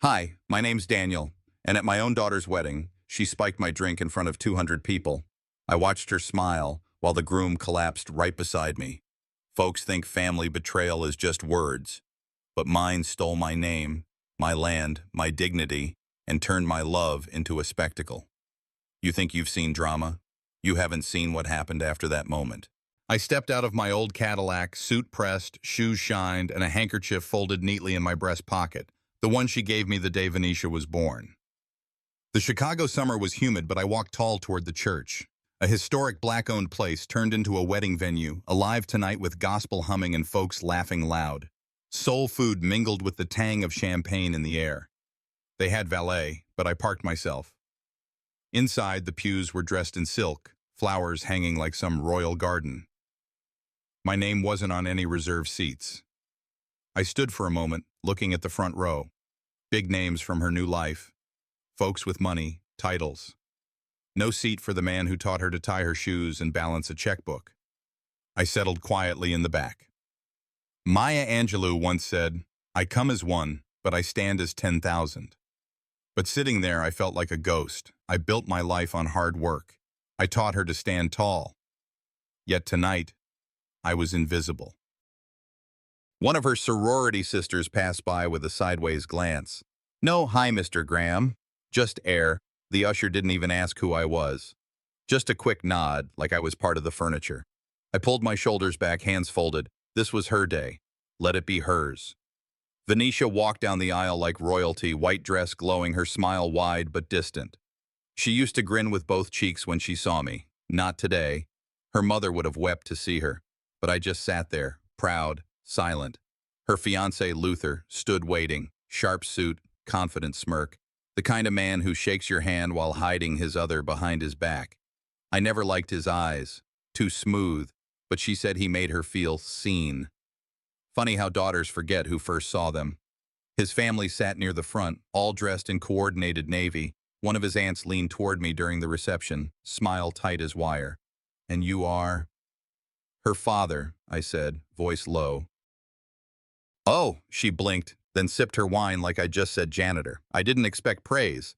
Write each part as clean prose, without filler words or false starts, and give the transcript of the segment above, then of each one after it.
Hi, my name's Daniel, and at my own daughter's wedding, she spiked my drink in front of 200 people. I watched her smile while the groom collapsed right beside me. Folks think family betrayal is just words, but mine stole my name, my land, my dignity, and turned my love into a spectacle. You think you've seen drama? You haven't seen what happened after that moment. I stepped out of my old Cadillac, suit pressed, shoes shined, and a handkerchief folded neatly in my breast pocket, the one she gave me the day Venetia was born. The Chicago summer was humid, but I walked tall toward the church. A historic black-owned place turned into a wedding venue, alive tonight with gospel humming and folks laughing loud. Soul food mingled with the tang of champagne in the air. They had valet, but I parked myself. Inside, the pews were dressed in silk, flowers hanging like some royal garden. My name wasn't on any reserved seats. I stood for a moment, looking at the front row. Big names from her new life. Folks with money, titles. No seat for the man who taught her to tie her shoes and balance a checkbook. I settled quietly in the back. Maya Angelou once said, "I come as one, but I stand as 10,000. But sitting there, I felt like a ghost. I built my life on hard work. I taught her to stand tall. Yet tonight, I was invisible. One of her sorority sisters passed by with a sideways glance. "No, hi, Mr. Graham. Just air." The usher didn't even ask who I was. Just a quick nod, like I was part of the furniture. I pulled my shoulders back, hands folded. This was her day. Let it be hers. Venetia walked down the aisle like royalty, white dress glowing, her smile wide but distant. She used to grin with both cheeks when she saw me. Not today. Her mother would have wept to see her. But I just sat there, proud, silent. Her fiancé, Luther, stood waiting, sharp suit, confident smirk, the kind of man who shakes your hand while hiding his other behind his back. I never liked his eyes, too smooth, but she said he made her feel seen. Funny how daughters forget who first saw them. His family sat near the front, all dressed in coordinated navy. One of his aunts leaned toward me during the reception, smile tight as wire. "And you are?" "Her father," I said, voice low. "Oh," she blinked, then sipped her wine like I just said janitor. I didn't expect praise,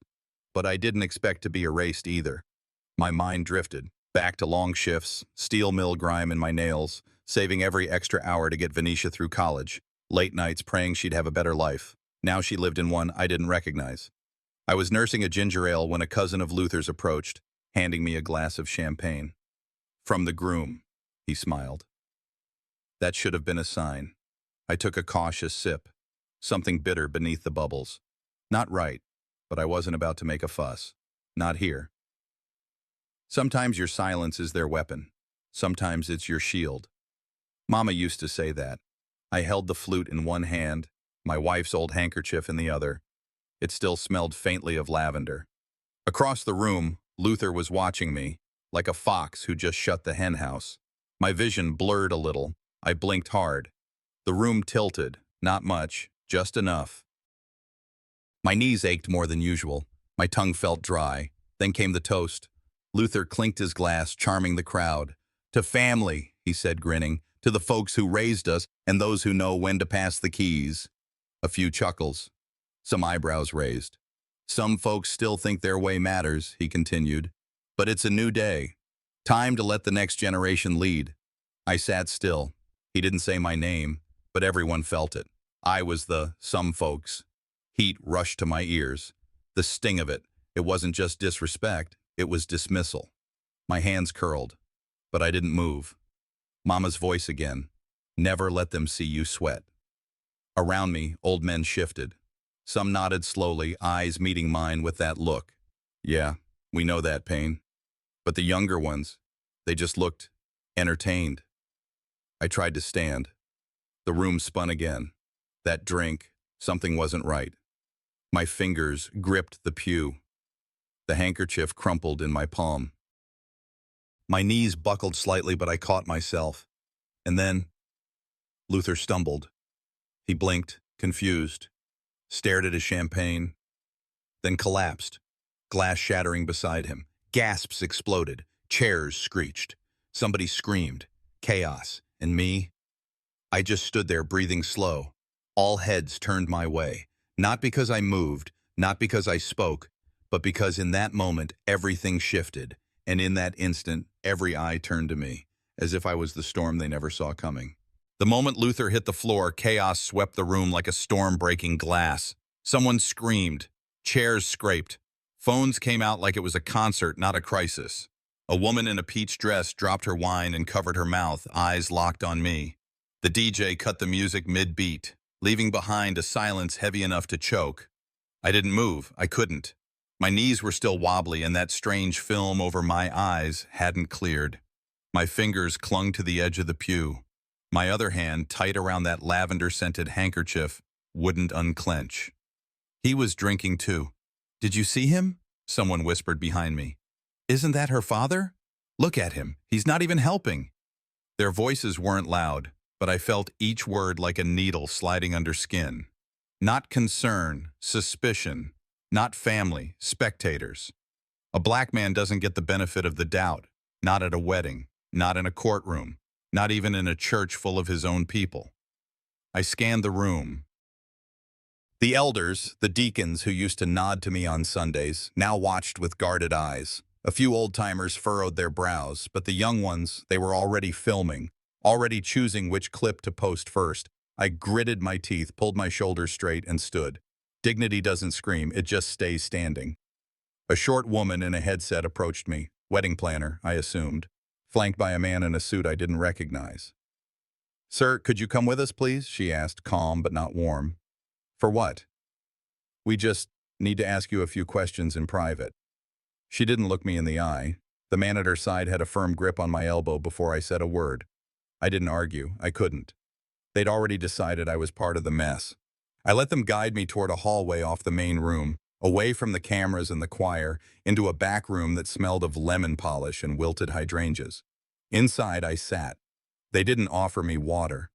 but I didn't expect to be erased either. My mind drifted, back to long shifts, steel mill grime in my nails, saving every extra hour to get Venetia through college, late nights praying she'd have a better life. Now she lived in one I didn't recognize. I was nursing a ginger ale when a cousin of Luther's approached, handing me a glass of champagne. "From the groom," he smiled. That should have been a sign. I took a cautious sip, something bitter beneath the bubbles. Not right, but I wasn't about to make a fuss. Not here. Sometimes your silence is their weapon. Sometimes it's your shield. Mama used to say that. I held the flute in one hand, my wife's old handkerchief in the other. It still smelled faintly of lavender. Across the room, Luther was watching me, like a fox who just shut the hen house. My vision blurred a little. I blinked hard. The room tilted, not much, just enough. My knees ached more than usual. My tongue felt dry. Then came the toast. Luther clinked his glass, charming the crowd. "To family," he said, grinning. "To the folks who raised us and those who know when to pass the keys." A few chuckles. Some eyebrows raised. "Some folks still think their way matters," he continued. "But it's a new day. Time to let the next generation lead." I sat still. He didn't say my name, but everyone felt it. I was the "some folks." Heat rushed to my ears. The sting of it. It wasn't just disrespect, it was dismissal. My hands curled, but I didn't move. Mama's voice again. "Never let them see you sweat." Around me, old men shifted. Some nodded slowly, eyes meeting mine with that look. "Yeah, we know that pain." But the younger ones, they just looked entertained. I tried to stand. The room spun again. That drink, something wasn't right. My fingers gripped the pew. The handkerchief crumpled in my palm. My knees buckled slightly, but I caught myself. And then Luther stumbled. He blinked, confused, stared at his champagne, then collapsed, glass shattering beside him. Gasps exploded. Chairs screeched. Somebody screamed. Chaos. And me? I just stood there breathing slow. All heads turned my way. Not because I moved, not because I spoke, but because in that moment everything shifted, and in that instant every eye turned to me, as if I was the storm they never saw coming. The moment Luther hit the floor, chaos swept the room like a storm breaking glass. Someone screamed. Chairs scraped. Phones came out like it was a concert, not a crisis. A woman in a peach dress dropped her wine and covered her mouth, eyes locked on me. The DJ cut the music mid-beat, leaving behind a silence heavy enough to choke. I didn't move. I couldn't. My knees were still wobbly, and that strange film over my eyes hadn't cleared. My fingers clung to the edge of the pew. My other hand, tight around that lavender-scented handkerchief, wouldn't unclench. He was drinking too. "Did you see him?" Someone whispered behind me. "Isn't that her father? Look at him. He's not even helping." Their voices weren't loud, but I felt each word like a needle sliding under skin. Not concern, suspicion. Not family, spectators. A black man doesn't get the benefit of the doubt. Not at a wedding. Not in a courtroom. Not even in a church full of his own people. I scanned the room. The elders, the deacons who used to nod to me on Sundays, now watched with guarded eyes. A few old-timers furrowed their brows, but the young ones, they were already filming, already choosing which clip to post first. I gritted my teeth, pulled my shoulders straight, and stood. Dignity doesn't scream, it just stays standing. A short woman in a headset approached me, wedding planner, I assumed, flanked by a man in a suit I didn't recognize. "Sir, could you come with us, please?" she asked, calm but not warm. "For what?" "We just need to ask you a few questions in private." She didn't look me in the eye. The man at her side had a firm grip on my elbow before I said a word. I didn't argue. I couldn't. They'd already decided I was part of the mess. I let them guide me toward a hallway off the main room, away from the cameras and the choir, into a back room that smelled of lemon polish and wilted hydrangeas. Inside, I sat. They didn't offer me water.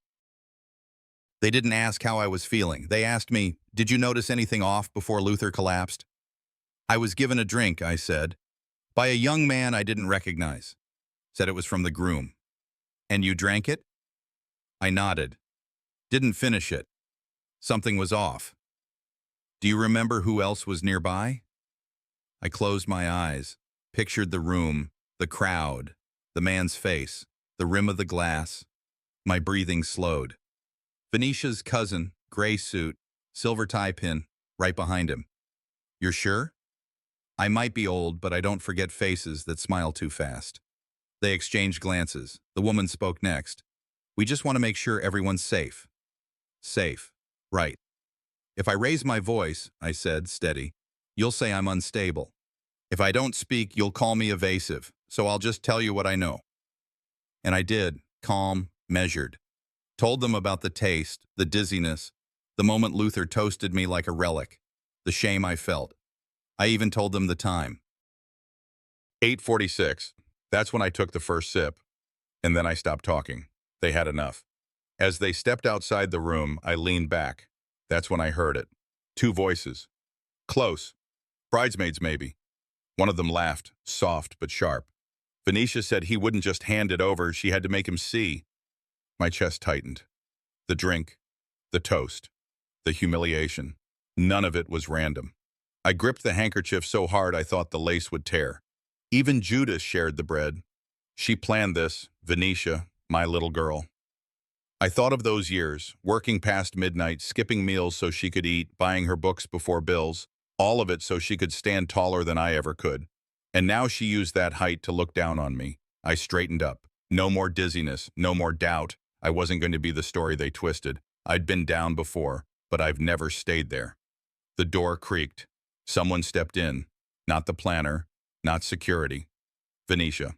They didn't ask how I was feeling. They asked me, "Did you notice anything off before Luther collapsed?" "I was given a drink," I said, "by a young man I didn't recognize. Said it was from the Groom." "And you drank it?" I nodded. "Didn't finish it. Something was off." "Do you remember who else was nearby?" I closed my eyes, pictured the room, the crowd, the man's face, the rim of the glass. My breathing slowed. Venetia's cousin, gray suit, silver tie pin, right behind him. "You're sure?" I might be old, but I don't forget faces that smile too fast. They exchanged glances. The woman spoke next. "We just want to make sure everyone's safe." "Safe. Right. If I raise my voice," I said, steady, "you'll say I'm unstable. If I don't speak, you'll call me evasive, so I'll just tell you what I know." And I did, calm, measured. Told them about the taste, the dizziness, the moment Luther toasted me like a relic, the shame I felt. I even told them the time. 8:46. That's when I took the first sip, and then I stopped talking. They had enough. As they stepped outside the room, I leaned back. That's when I heard it. Two voices. Close. Bridesmaids, maybe. One of them laughed, soft but sharp. Venetia said he wouldn't just hand it over, she had to make him see. My chest tightened. The drink, the toast, the humiliation. None of it was random. I gripped the handkerchief so hard I thought the lace would tear. Even Judas shared the bread. She planned this, Venetia, my little girl. I thought of those years, working past midnight, skipping meals so she could eat, buying her books before bills, all of it so she could stand taller than I ever could. And now she used that height to look down on me. I straightened up. No more dizziness, no more doubt. I wasn't going to be the story they twisted. I'd been down before, but I've never stayed there. The door creaked. Someone stepped in. Not the planner, not security. Venetia.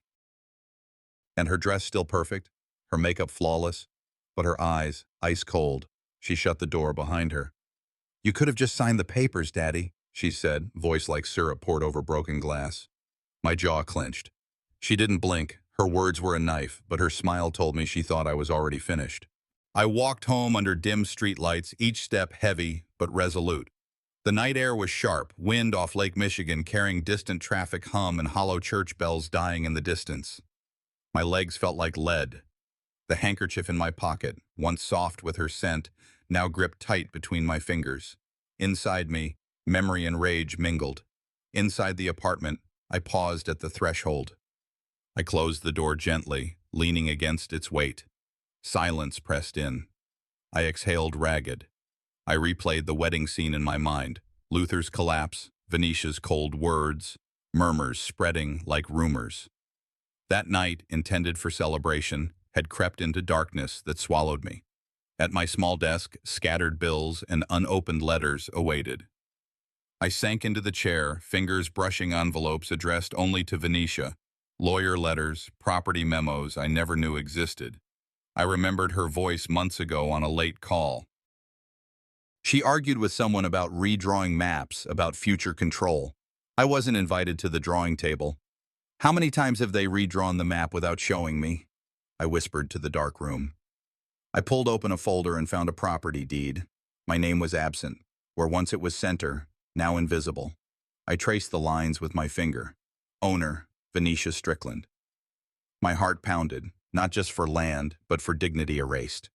And her dress still perfect, her makeup flawless, but her eyes, ice cold. She shut the door behind her. "You could have just signed the papers, Daddy," she said, voice like syrup poured over broken glass. My jaw clenched. She didn't blink. Her words were a knife, but her smile told me she thought I was already finished. I walked home under dim streetlights, each step heavy but resolute. The night air was sharp, wind off Lake Michigan carrying distant traffic hum and hollow church bells dying in the distance. My legs felt like lead. The handkerchief in my pocket, once soft with her scent, now gripped tight between my fingers. Inside me, memory and rage mingled. Inside the apartment, I paused at the threshold. I closed the door gently, leaning against its weight. Silence pressed in. I exhaled ragged. I replayed the wedding scene in my mind. Luther's collapse, Venetia's cold words, murmurs spreading like rumors. That night, intended for celebration, had crept into darkness that swallowed me. At my small desk, scattered bills and unopened letters awaited. I sank into the chair, fingers brushing envelopes addressed only to Venetia, lawyer letters, property memos I never knew existed. I remembered her voice months ago on a late call. She argued with someone about redrawing maps, about future control. I wasn't invited to the drawing table. How many times have they redrawn the map without showing me? I whispered to the dark room. I pulled open a folder and found a property deed. My name was absent, where once it was center, now invisible. I traced the lines with my finger. Owner, Venetia Strickland. My heart pounded, not just for land, but for dignity erased.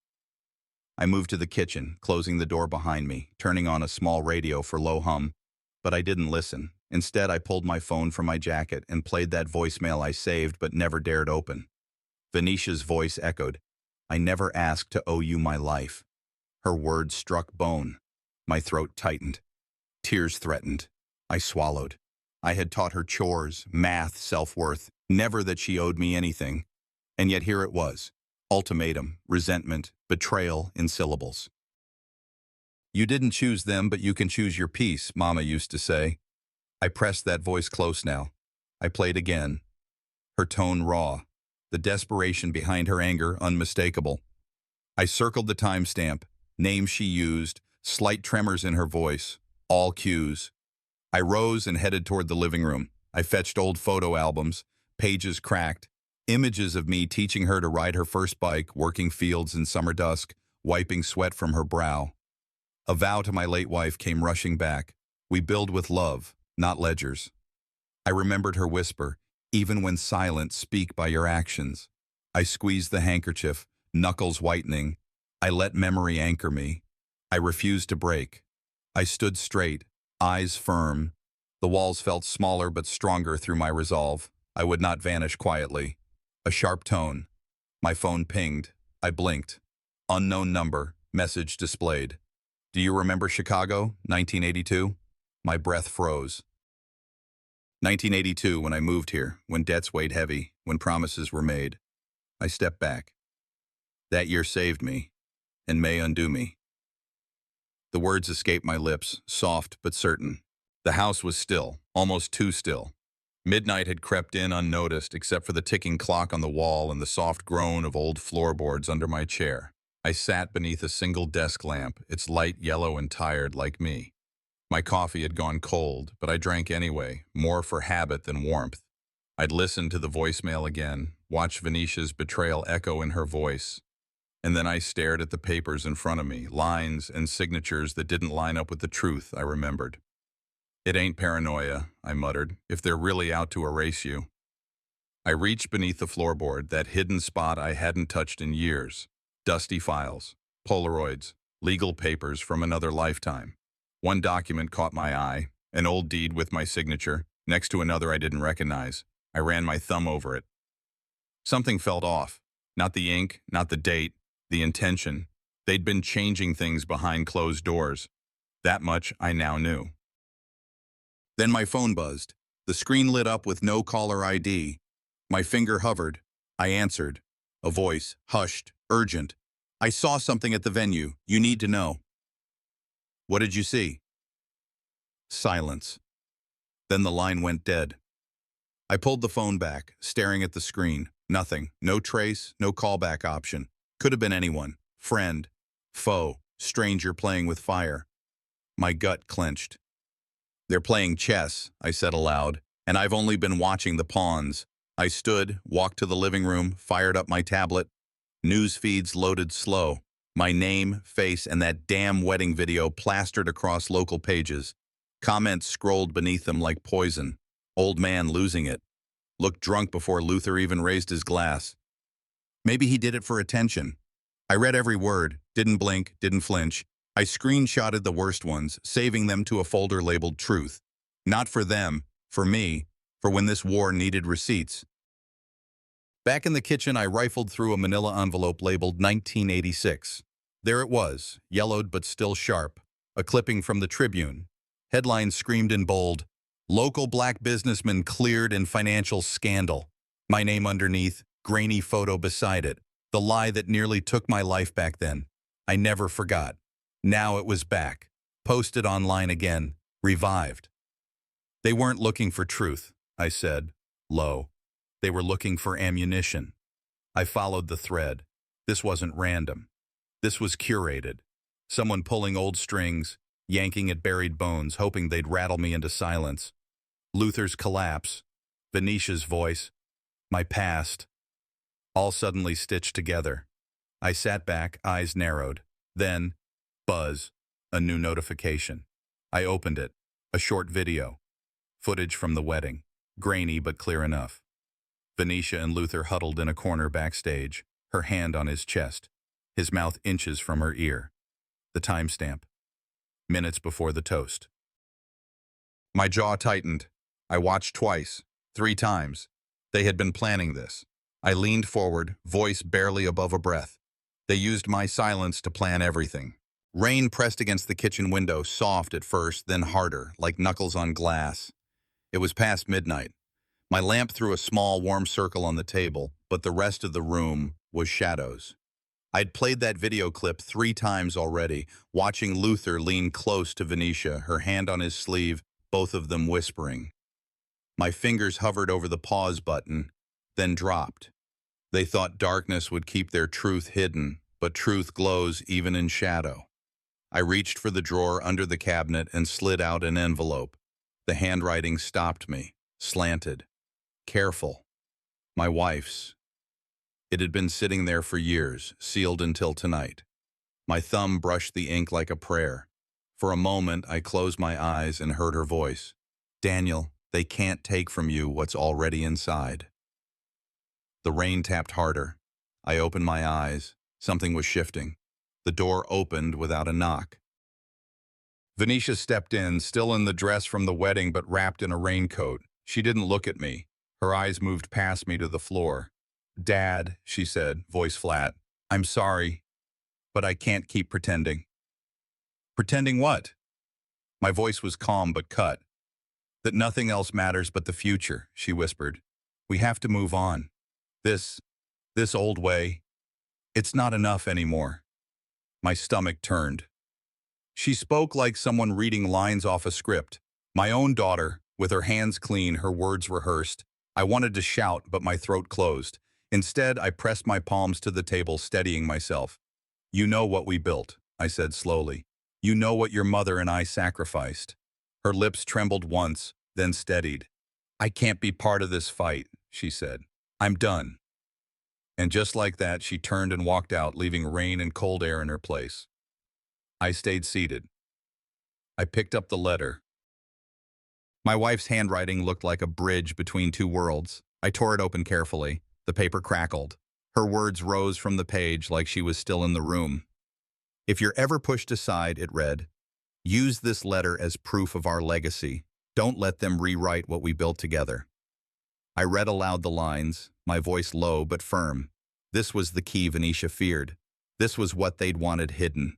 I moved to the kitchen, closing the door behind me, turning on a small radio for low hum, but I didn't listen. Instead, I pulled my phone from my jacket and played that voicemail I saved but never dared open. Venetia's voice echoed, "I never asked to owe you my life." Her words struck bone. My throat tightened. Tears threatened. I swallowed. I had taught her chores, math, self-worth, never that she owed me anything. And yet here it was. Ultimatum, resentment, betrayal in syllables. "You didn't choose them, but you can choose your peace," Mama used to say. I pressed that voice close now. I played again. Her tone raw. The desperation behind her anger unmistakable. I circled the timestamp, names she used, slight tremors in her voice, all cues. I rose and headed toward the living room. I fetched old photo albums, pages cracked, images of me teaching her to ride her first bike, working fields in summer dusk, wiping sweat from her brow. A vow to my late wife came rushing back. We build with love, not ledgers. I remembered her whisper, "Even when silent, speak by your actions." I squeezed the handkerchief, knuckles whitening. I let memory anchor me. I refused to break. I stood straight, eyes firm. The walls felt smaller but stronger through my resolve. I would not vanish quietly. A sharp tone. My phone pinged. I blinked. Unknown number, message displayed. "Do you remember Chicago, 1982? My breath froze. 1982, when I moved here, when debts weighed heavy, when promises were made. I stepped back. That year saved me, and may undo me. The words escaped my lips, soft but certain. The house was still, almost too still. Midnight had crept in unnoticed, except for the ticking clock on the wall and the soft groan of old floorboards under my chair. I sat beneath a single desk lamp, its light yellow and tired like me. My coffee had gone cold, but I drank anyway, more for habit than warmth. I'd listened to the voicemail again, watched Venetia's betrayal echo in her voice. And then I stared at the papers in front of me, lines and signatures that didn't line up with the truth I remembered. "It ain't paranoia," I muttered, "if they're really out to erase you." I reached beneath the floorboard, that hidden spot I hadn't touched in years. Dusty files, Polaroids, legal papers from another lifetime. One document caught my eye, an old deed with my signature, next to another I didn't recognize. I ran my thumb over it. Something felt off. Not the ink, not the date, the intention. They'd been changing things behind closed doors. That much I now knew. Then my phone buzzed. The screen lit up with no caller ID. My finger hovered. I answered. A voice, hushed, urgent. "I saw something at the venue. You need to know." "What did you see?" Silence. Then the line went dead. I pulled the phone back, staring at the screen. Nothing. No trace, no callback option. Could have been anyone. Friend, foe, stranger playing with fire. My gut clenched. "They're playing chess," I said aloud, "and I've only been watching the pawns." I stood, walked to the living room, fired up my tablet. News feeds loaded slow. My name, face, and that damn wedding video plastered across local pages. Comments scrolled beneath them like poison. Old man losing it. Looked drunk before Luther even raised his glass. Maybe he did it for attention. I read every word, didn't blink, didn't flinch. I screenshotted the worst ones, saving them to a folder labeled Truth. Not for them, for me, for when this war needed receipts. Back in the kitchen, I rifled through a manila envelope labeled 1986. There it was, yellowed but still sharp, a clipping from the Tribune. Headline screamed in bold, "Local black businessman cleared in financial scandal." My name underneath, grainy photo beside it. The lie that nearly took my life back then. I never forgot. Now it was back, posted online again, revived. They weren't looking for truth, I said, low. They were looking for ammunition. I followed the thread. This wasn't random. This was curated. Someone pulling old strings, yanking at buried bones, hoping they'd rattle me into silence. Luther's collapse, Venetia's voice, my past, all suddenly stitched together. I sat back, eyes narrowed. Then, buzz, a new notification. I opened it, a short video. Footage from the wedding, grainy but clear enough. Venetia and Luther huddled in a corner backstage, her hand on his chest, his mouth inches from her ear. The timestamp. Minutes before the toast. My jaw tightened. I watched twice, 3 times. They had been planning this. I leaned forward, voice barely above a breath. They used my silence to plan everything. Rain pressed against the kitchen window, soft at first, then harder, like knuckles on glass. It was past midnight. My lamp threw a small, warm circle on the table, but the rest of the room was shadows. I'd played that video clip 3 times already, watching Luther lean close to Venetia, her hand on his sleeve, both of them whispering. My fingers hovered over the pause button, then dropped. They thought darkness would keep their truth hidden, but truth glows even in shadow. I reached for the drawer under the cabinet and slid out an envelope. The handwriting stopped me, slanted. Careful. My wife's. It had been sitting there for years, sealed until tonight. My thumb brushed the ink like a prayer. For a moment, I closed my eyes and heard her voice. "Daniel, they can't take from you what's already inside." The rain tapped harder. I opened my eyes. Something was shifting. The door opened without a knock. Venetia stepped in, still in the dress from the wedding but wrapped in a raincoat. She didn't look at me. Her eyes moved past me to the floor. "Dad," she said, voice flat, "I'm sorry, but I can't keep pretending." "Pretending what?" My voice was calm but cut. "That nothing else matters but the future," she whispered. "We have to move on. This old way, it's not enough anymore." My stomach turned. She spoke like someone reading lines off a script. My own daughter, with her hands clean, her words rehearsed. I wanted to shout, but my throat closed. Instead, I pressed my palms to the table, steadying myself. "You know what we built," I said slowly. "You know what your mother and I sacrificed." Her lips trembled once, then steadied. "I can't be part of this fight," she said. "I'm done." And just like that, she turned and walked out, leaving rain and cold air in her place. I stayed seated. I picked up the letter. My wife's handwriting looked like a bridge between 2 worlds. I tore it open carefully. The paper crackled. Her words rose from the page like she was still in the room. "If you're ever pushed aside," it read, "use this letter as proof of our legacy. Don't let them rewrite what we built together." I read aloud the lines, my voice low but firm. This was the key Venetia feared. This was what they'd wanted hidden.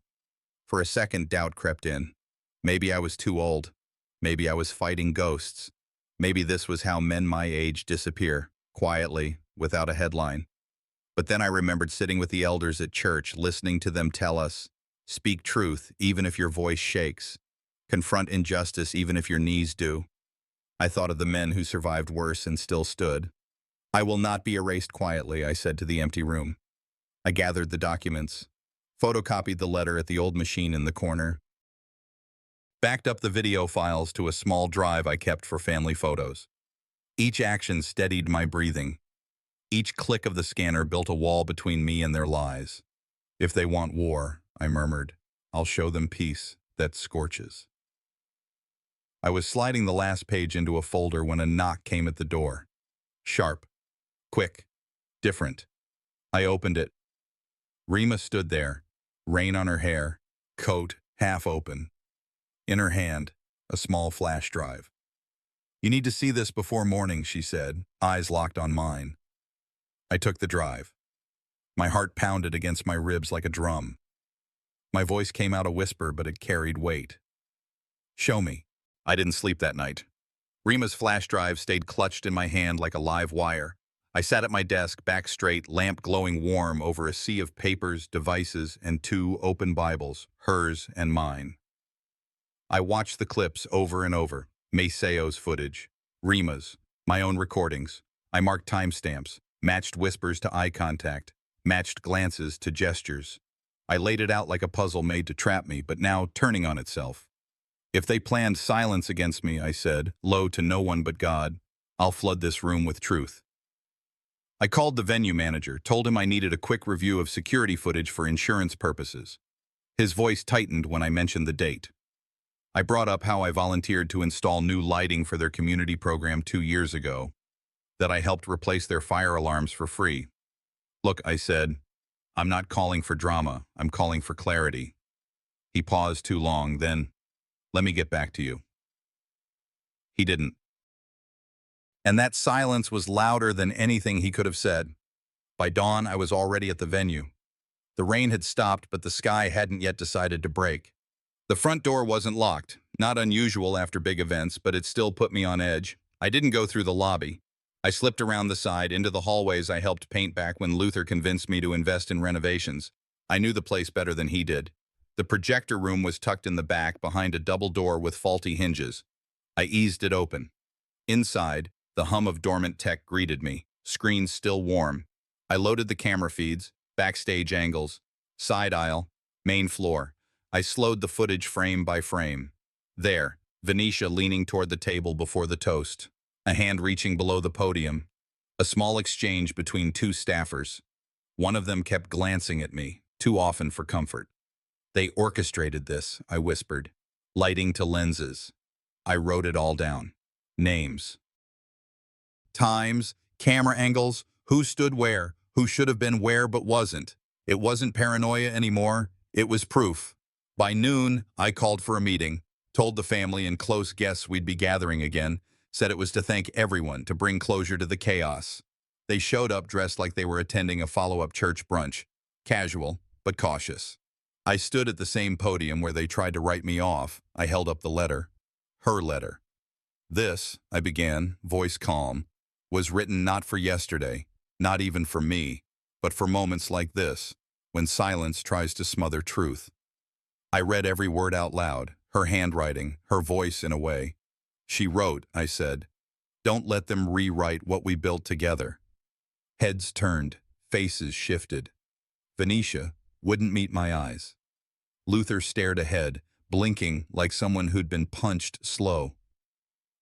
For a second, doubt crept in. Maybe I was too old. Maybe I was fighting ghosts. Maybe this was how men my age disappear, quietly, without a headline. But then I remembered sitting with the elders at church, listening to them tell us, "Speak truth, even if your voice shakes. Confront injustice, even if your knees do." I thought of the men who survived worse and still stood. "I will not be erased quietly," I said to the empty room. I gathered the documents, photocopied the letter at the old machine in the corner, backed up the video files to a small drive I kept for family photos. Each action steadied my breathing. Each click of the scanner built a wall between me and their lies. "If they want war," I murmured, "I'll show them peace that scorches." I was sliding the last page into a folder when a knock came at the door. Sharp, quick, different. I opened it. Rima stood there, rain on her hair, coat half open. In her hand, a small flash drive. "You need to see this before morning," she said, eyes locked on mine. I took the drive. My heart pounded against my ribs like a drum. My voice came out a whisper, but it carried weight. "Show me." I didn't sleep that night. Rima's flash drive stayed clutched in my hand like a live wire. I sat at my desk, back straight, lamp glowing warm over a sea of papers, devices, and 2 open Bibles, hers and mine. I watched the clips over and over, Maceo's footage, Rima's, my own recordings. I marked timestamps, matched whispers to eye contact, matched glances to gestures. I laid it out like a puzzle made to trap me, but now turning on itself. "If they planned silence against me," I said, low to no one but God, "I'll flood this room with truth." I called the venue manager, told him I needed a quick review of security footage for insurance purposes. His voice tightened when I mentioned the date. I brought up how I volunteered to install new lighting for their community program 2 years ago, that I helped replace their fire alarms for free. "Look," I said, "I'm not calling for drama, I'm calling for clarity." He paused too long, then, "Let me get back to you." He didn't. And that silence was louder than anything he could have said. By dawn, I was already at the venue. The rain had stopped, but the sky hadn't yet decided to break. The front door wasn't locked, not unusual after big events, but it still put me on edge. I didn't go through the lobby. I slipped around the side into the hallways I helped paint back when Luther convinced me to invest in renovations. I knew the place better than he did. The projector room was tucked in the back behind a double door with faulty hinges. I eased it open. Inside, the hum of dormant tech greeted me, screens still warm. I loaded the camera feeds, backstage angles, side aisle, main floor. I slowed the footage frame by frame. There, Venetia leaning toward the table before the toast, a hand reaching below the podium, a small exchange between 2 staffers. One of them kept glancing at me, too often for comfort. "They orchestrated this," I whispered, lighting to lenses. I wrote it all down. Names. Times, camera angles, who stood where, who should have been where but wasn't. It wasn't paranoia anymore, it was proof. By noon, I called for a meeting, told the family and close guests we'd be gathering again, said it was to thank everyone, to bring closure to the chaos. They showed up dressed like they were attending a follow-up church brunch, casual but cautious. I stood at the same podium where they tried to write me off. I held up the letter. Her letter. "This," I began, voice calm, "was written not for yesterday, not even for me, but for moments like this, when silence tries to smother truth." I read every word out loud, her handwriting, her voice in a way. "She wrote," I said, "don't let them rewrite what we built together." Heads turned, faces shifted. Venetia wouldn't meet my eyes. Luther stared ahead, blinking like someone who'd been punched slow.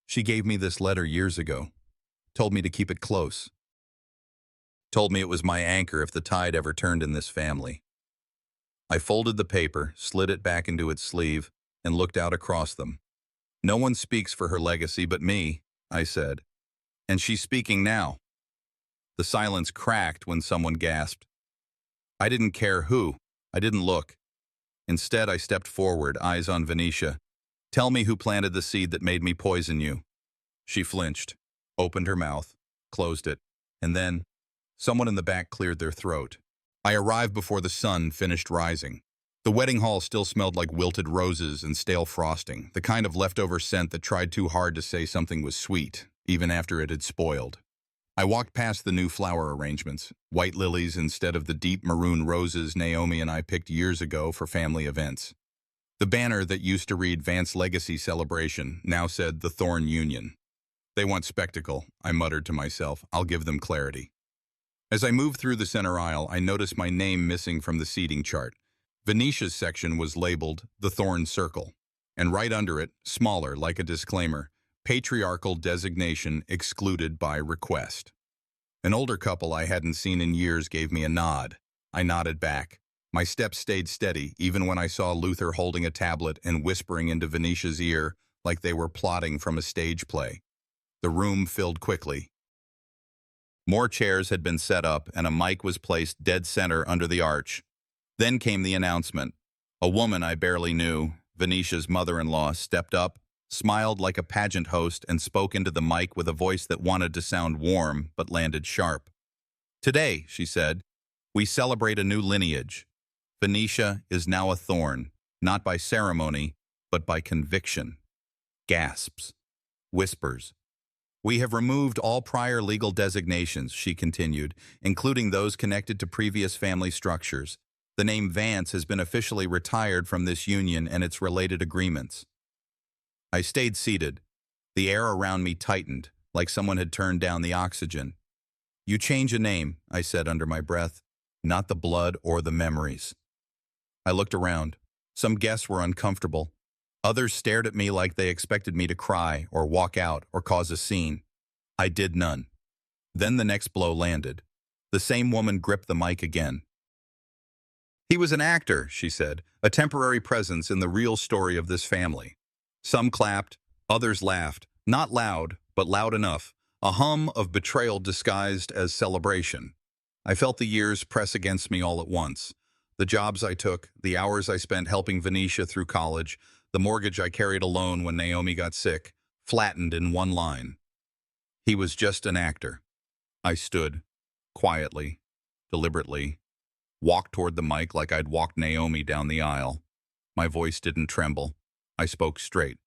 "She gave me this letter years ago. Told me to keep it close. Told me it was my anchor if the tide ever turned in this family." I folded the paper, slid it back into its sleeve, and looked out across them. "No one speaks for her legacy but me," I said. "And she's speaking now." The silence cracked when someone gasped. I didn't care who. I didn't look. Instead, I stepped forward, eyes on Venetia. "Tell me who planted the seed that made me poison you." She flinched, opened her mouth, closed it, and then someone in the back cleared their throat. I arrived before the sun finished rising. The wedding hall still smelled like wilted roses and stale frosting, the kind of leftover scent that tried too hard to say something was sweet, even after it had spoiled. I walked past the new flower arrangements, white lilies instead of the deep maroon roses Naomi and I picked years ago for family events. The banner that used to read Vance Legacy Celebration now said The Thorn Union. "They want spectacle," I muttered to myself. "I'll give them clarity." As I moved through the center aisle, I noticed my name missing from the seating chart. Venetia's section was labeled The Thorn Circle, and right under it, smaller like a disclaimer, patriarchal designation excluded by request. An older couple I hadn't seen in years gave me a nod. I nodded back. My steps stayed steady, even when I saw Luther holding a tablet and whispering into Venetia's ear like they were plotting from a stage play. The room filled quickly. More chairs had been set up, and a mic was placed dead center under the arch. Then came the announcement. A woman I barely knew, Venetia's mother-in-law, stepped up, smiled like a pageant host, and spoke into the mic with a voice that wanted to sound warm but landed sharp. "Today," she said, "we celebrate a new lineage. Venetia is now a thorn, not by ceremony, but by conviction." Gasps. Whispers. "We have removed all prior legal designations," she continued, "including those connected to previous family structures. The name Vance has been officially retired from this union and its related agreements." I stayed seated. The air around me tightened, like someone had turned down the oxygen. "You change a name," I said under my breath, "not the blood or the memories." I looked around. Some guests were uncomfortable. Others stared at me like they expected me to cry or walk out or cause a scene. I did none. Then the next blow landed. The same woman gripped the mic again. "He was an actor," she said, "a temporary presence in the real story of this family." Some clapped, others laughed, not loud, but loud enough, a hum of betrayal disguised as celebration. I felt the years press against me all at once. The jobs I took, the hours I spent helping Venetia through college, the mortgage I carried alone when Naomi got sick, flattened in one line. He was just an actor. I stood, quietly, deliberately, walked toward the mic like I'd walked Naomi down the aisle. My voice didn't tremble. I spoke straight.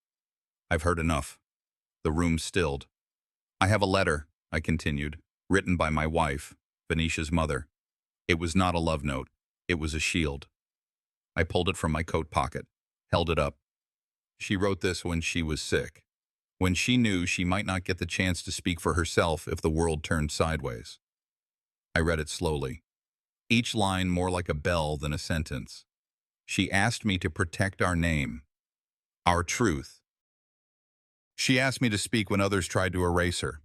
"I've heard enough." The room stilled. "I have a letter," I continued, "written by my wife, Venetia's mother. It was not a love note. It was a shield." I pulled it from my coat pocket, held it up. "She wrote this when she was sick, when she knew she might not get the chance to speak for herself if the world turned sideways." I read it slowly, each line more like a bell than a sentence. "She asked me to protect our name, our truth. She asked me to speak when others tried to erase her."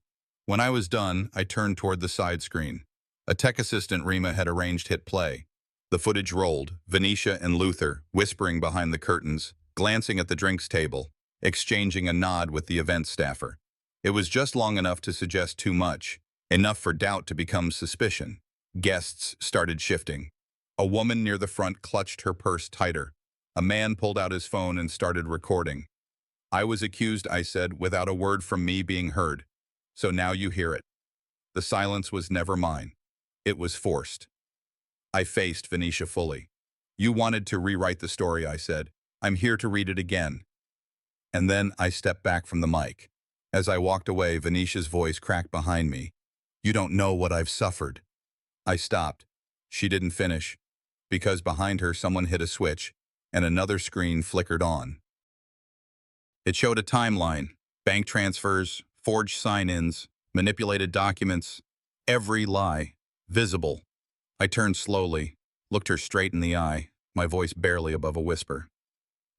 When I was done, I turned toward the side screen. A tech assistant, Rima, had arranged hit play. The footage rolled, Venetia and Luther whispering behind the curtains, glancing at the drinks table, exchanging a nod with the event staffer. It was just long enough to suggest too much, enough for doubt to become suspicion. Guests started shifting. A woman near the front clutched her purse tighter. A man pulled out his phone and started recording. "I was accused," I said, without a word from me being heard. "So now you hear it." The silence was never mine. It was forced. I faced Venetia fully. "You wanted to rewrite the story," I said. "I'm here to read it again." And then I stepped back from the mic. As I walked away, Venetia's voice cracked behind me. "You don't know what I've suffered." I stopped. She didn't finish, because behind her someone hit a switch, and another screen flickered on. It showed a timeline, bank transfers, forged sign-ins, manipulated documents, every lie, visible. I turned slowly, looked her straight in the eye, my voice barely above a whisper.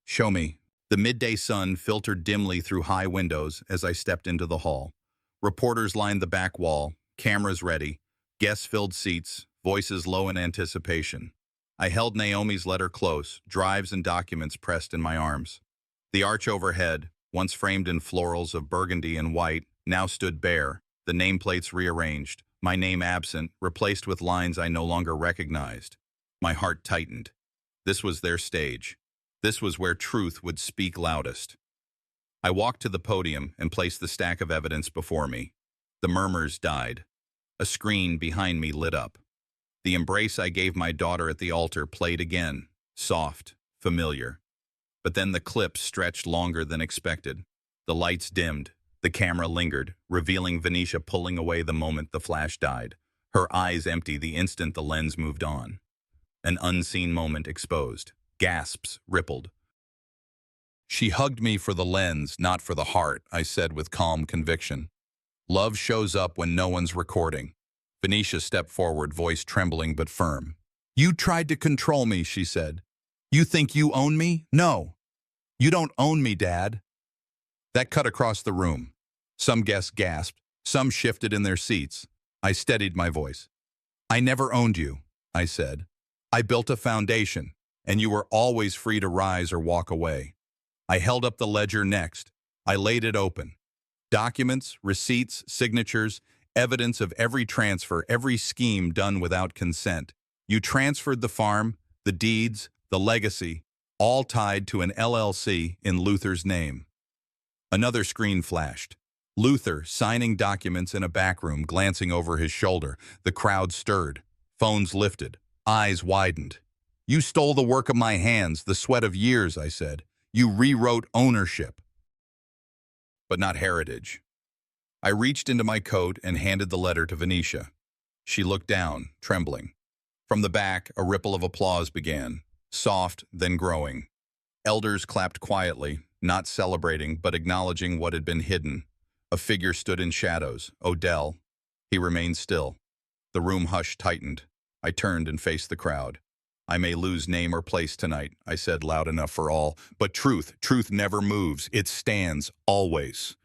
"Show me." The midday sun filtered dimly through high windows as I stepped into the hall. Reporters lined the back wall, cameras ready, guests filled seats, voices low in anticipation. I held Naomi's letter close, drives and documents pressed in my arms. The arch overhead, once framed in florals of burgundy and white, now stood bare, the nameplates rearranged, my name absent, replaced with lines I no longer recognized. My heart tightened. This was their stage. This was where truth would speak loudest. I walked to the podium and placed the stack of evidence before me. The murmurs died. A screen behind me lit up. The embrace I gave my daughter at the altar played again, soft, familiar. But then the clip stretched longer than expected. The lights dimmed. The camera lingered, revealing Venetia pulling away the moment the flash died, her eyes empty the instant the lens moved on. An unseen moment exposed. Gasps rippled. "She hugged me for the lens, not for the heart," I said with calm conviction. "Love shows up when no one's recording." Venetia stepped forward, voice trembling but firm. "You tried to control me," she said. "You think you own me? No. You don't own me, Dad." That cut across the room. Some guests gasped, some shifted in their seats. I steadied my voice. "I never owned you," I said. "I built a foundation, and you were always free to rise or walk away." I held up the ledger next. I laid it open. Documents, receipts, signatures, evidence of every transfer, every scheme done without consent. You transferred the farm, the deeds, the legacy, all tied to an LLC in Luther's name. Another screen flashed. Luther, signing documents in a back room, glancing over his shoulder. The crowd stirred. Phones lifted. Eyes widened. "You stole the work of my hands, the sweat of years," I said. "You rewrote ownership, but not heritage." I reached into my coat and handed the letter to Venetia. She looked down, trembling. From the back, a ripple of applause began, soft, then growing. Elders clapped quietly, not celebrating, but acknowledging what had been hidden. A figure stood in shadows, Odell. He remained still. The room hush tightened. I turned and faced the crowd. "I may lose name or place tonight," I said loud enough for all, "but truth never moves. It stands, always."